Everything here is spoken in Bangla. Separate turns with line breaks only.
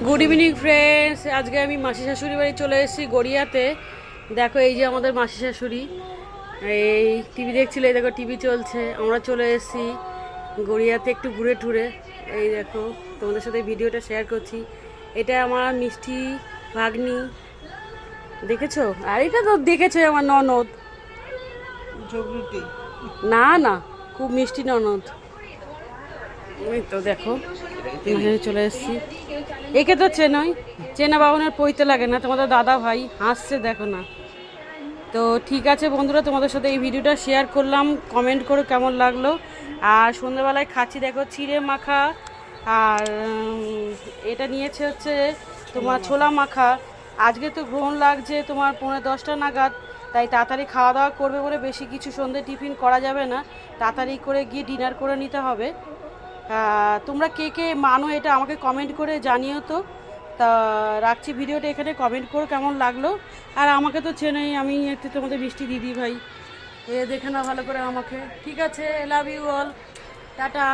গুড ইভিনিং ফ্রেন্ডস, আজকে আমি মাসি শাশুড়ি বাড়ি চলে এসেছি গড়িয়াতে। দেখো এই যে আমাদের মাসি শাশুড়ি, এই টিভি দেখছিল, এই দেখো টিভি চলছে। আমরা চলে এসেছি গড়িয়াতে একটু ঘুরে টুরে। এই দেখো তোমাদের সাথে ভিডিওটা শেয়ার করছি। এটা আমার মিষ্টি ভাগ্নি, দেখেছো? আর এটা তো দেখেছো আমার ননদ। না না, খুব মিষ্টি ননদ। এই তো দেখো চলে এসেছি। একে তো চেনই, চেনা বাবনের পইতে লাগে না, তোমাদের দাদা ভাই হাসছে দেখো না। তো ঠিক আছে বন্ধুরা, তোমাদের সাথে এই ভিডিওটা শেয়ার করলাম, কমেন্ট করো কেমন লাগলো। আর সন্ধ্যাবেলায় খাচ্ছি দেখো চিড়ে মাখা, আর এটা নিয়েছে হচ্ছে তোমার ছোলা মাখা। আজকে তো গ্রহণ লাগছে তোমার 9:30 নাগাদ, তাই তাড়াতাড়ি খাওয়া দাওয়া করবে বলে বেশি কিছু সন্ধ্যে টিফিন করা যাবে না, তাড়াতাড়ি করে গিয়ে ডিনার করে নিতে হবে। তোমরা কে কে মানো এটা আমাকে কমেন্ট করে জানিও তো। তা রাখছি ভিডিওটা এখানে, কমেন্ট করো কেমন লাগলো। আর আমাকে তো চেনেই, আমি একটু তোমাদের মিষ্টি দিদি ভাই, এ দেখে না ভালো করে আমাকে। ঠিক আছে, লাভ ইউ অল, টাটা।